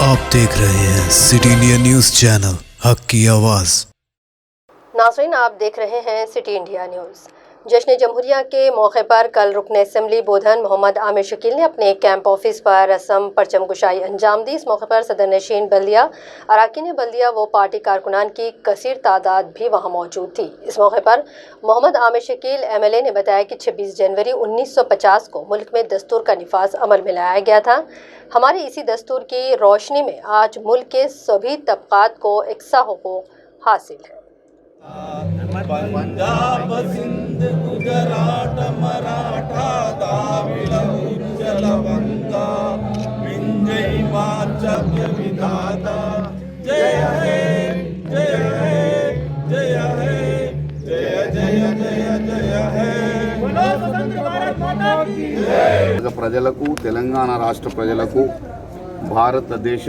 आप देख रहे हैं सिटी इंडिया न्यूज चैनल, हक की आवाज। नाज़रीन, आप देख रहे हैं सिटी इंडिया न्यूज़। जश्न जमहूरिया के मौके पर कल रुकन असम्बली बोधन मोहम्मद आमिर शकील ने अपने कैंप ऑफिस पर रस्म परचम कुशाई अंजाम दी। इस मौके पर सदर नशीन बल्दिया, अरकान बल्दिया व पार्टी कारकुनान की कसीर तादाद भी वहाँ मौजूद थी। इस मौके पर मोहम्मद आमिर शकील MLA ने बताया कि 26 जनवरी 1950 को मुल्क में दस्तूर का निफाज अमल में लाया गया था। हमारे इसी दस्तूर की रोशनी में आज मुल्क के सभी तबकात को एकसा हुकूक हासिल है। पंजाब सिंध गुजरात मराठा द्राविड़ उच्चल बंगा विंध्य हिमाचल विधाता जय है जय है जय है जय जय जय जय है। बोलो स्वतंत्र भारत माता की जय। ప్రజలకు తెలంగాణ రాష్ట్ర ప్రజలకు భారతదేశ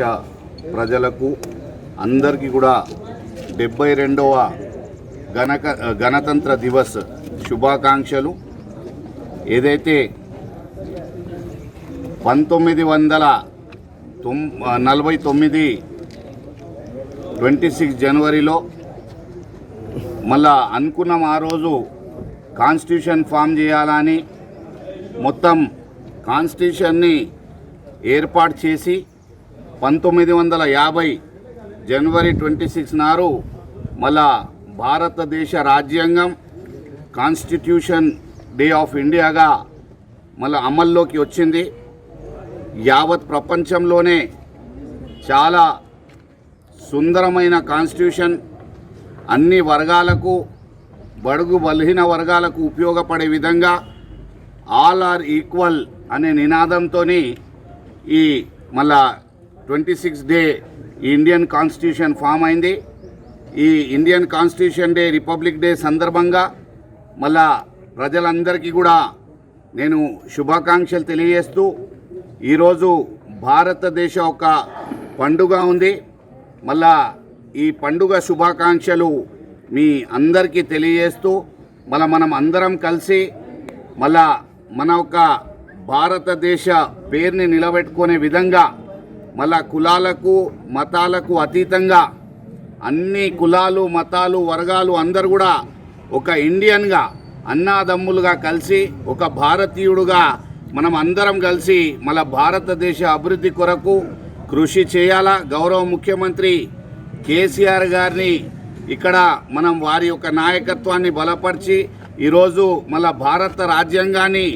ప్రజలకు అందరికీ కూడా 72వ గణతంత్ర దివస్ శుభాకాంక్షలు। ఏదైతే 1949 26 జనవరిలో మళ్ళా అనుకున్నాం ఆ రోజు కాన్స్టిట్యూషన్ ఫామ్ చేయాలని మొత్తం కాన్స్టిట్యూషన్ని ఏర్పాటు చేసి 1950 జనవరి 26 నాడు మళ్ళా భారతదేశ రాజ్యాంగం కాన్స్టిట్యూషన్ డే ఆఫ్ ఇండియాగా మళ్ళీ అమల్లోకి వచ్చింది। యావత్ ప్రపంచంలోనే చాలా సుందరమైన కాన్స్టిట్యూషన్, అన్ని వర్గాలకు బడుగు బలహీన వర్గాలకు ఉపయోగపడే విధంగా ఆల్ ఆర్ ఈక్వల్ అనే నినాదంతో ఈ మళ్ళా 26 డే ఈ ఇండియన్ కాన్స్టిట్యూషన్ ఫామ్ అయింది। ఈ Indian constitution day republic day సందర్భంగా మళ్ళా ప్రజలందరికీ కూడా నేను శుభాకాంక్షలు తెలియజేస్తూ ఈరోజు భారతదేశ ఒక పండుగ ఉంది। మళ్ళా ఈ పండుగ శుభాకాంక్షలు మీ అందరికీ తెలియజేస్తూ మళ్ళా మనం అందరం కలిసి మళ్ళా మన ఒక భారతదేశ పేరుని నిలబెట్టుకునే విధంగా మళ్ళా కులాలకు మతాలకు అతీతంగా అన్ని కులాలు మతాలు వర్గాలు అందరు కూడా ఒక ఇండియన్గా అన్నాదమ్ములుగా కలిసి ఒక భారతీయుడుగా మనం అందరం కలిసి మన భారతదేశ అభివృద్ధి కొరకు కృషి చేయాలా। గౌరవ ముఖ్యమంత్రి కేసీఆర్ గారిని ఇక్కడ మనం వారి యొక్క నాయకత్వాన్ని బలపరిచి ఈరోజు మన భారత రాజ్యాంగాన్ని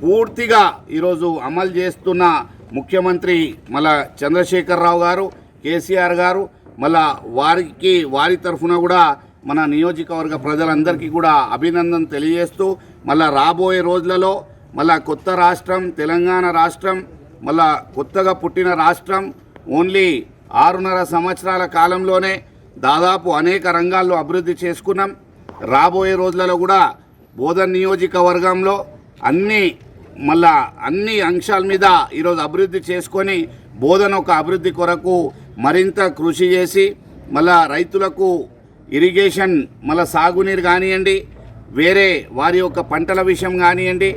పూర్తిగా ఈరోజు అమలు చేస్తున్న ముఖ్యమంత్రి మళ్ళా చంద్రశేఖరరావు గారు, కేసీఆర్ గారు, మళ్ళా వారి తరఫున కూడా మన నియోజకవర్గ ప్రజలందరికీ కూడా అభినందన తెలియజేస్తూ మళ్ళా రాబోయే రోజులలో మళ్ళా కొత్త రాష్ట్రం తెలంగాణ రాష్ట్రం మళ్ళా కొత్తగా పుట్టిన రాష్ట్రం ఓన్లీ 6.5 సంవత్సరాల కాలంలోనే దాదాపు అనేక రంగాల్లో అభివృద్ధి చేసుకున్నాం। రాబోయే రోజులలో కూడా బోధన్ నియోజకవర్గంలో అన్ని అంశాల మీద ఈరోజు అభివృద్ధి చేసుకొని బోధన ఒక అభివృద్ధి కొరకు మరింత కృషి చేసి మళ్ళా రైతులకు ఇరిగేషన్ మళ్ళా సాగునీరు కానివ్వండి, వేరే వారి యొక్క పంటల విషయం కానివ్వండి,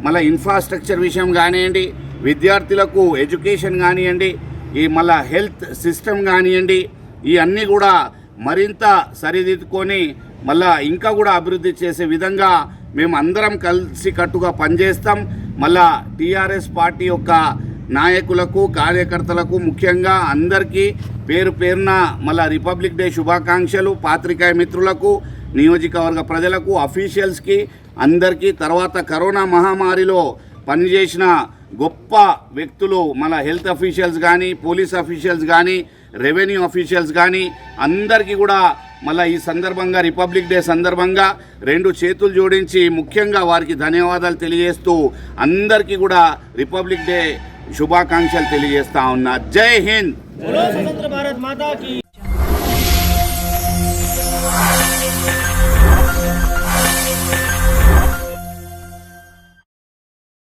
మళ్ళీ ఇన్ఫ్రాస్ట్రక్చర్ విషయం కానివ్వండి, విద్యార్థులకు ఎడ్యుకేషన్ కానివ్వండి, ఈ మళ్ళీ హెల్త్ సిస్టమ్ కానివ్వండి, ఇవన్నీ కూడా మరింత సరిదిద్దుకొని మళ్ళా ఇంకా కూడా అభివృద్ధి చేసే విధంగా మేము అందరం కలిసి కట్టుగా పనిచేస్తాం। మళ్ళా TRS పార్టీ యొక్క నాయకులకు కార్యకర్తలకు ముఖ్యంగా అందరికీ పేరు పేరున మళ్ళా రిపబ్లిక్ డే శుభాకాంక్షలు। పాత్రికేయ మిత్రులకు, నియోజకవర్గ ప్రజలకు, అఫీషియల్స్కి అందరికీ, తర్వాత కరోనా మహమ్మారిలో పనిచేసిన గొప్ప వ్యక్తులు మన హెల్త్ అఫీషియల్స్ కానీ, పోలీస్ అఫీషియల్స్ కానీ, రెవెన్యూ అఫీషియల్స్ కానీ అందరికీ కూడా మళ్ళీ ఈ సందర్భంగా రిపబ్లిక్ డే సందర్భంగా 2 చేతులు జోడించి ముఖ్యంగా వారికి ధన్యవాదాలు తెలియజేస్తూ అందరికీ కూడా రిపబ్లిక్ డే శుభాకాంక్షలు తెలియజేస్తా ఉన్నా। జై హింద్।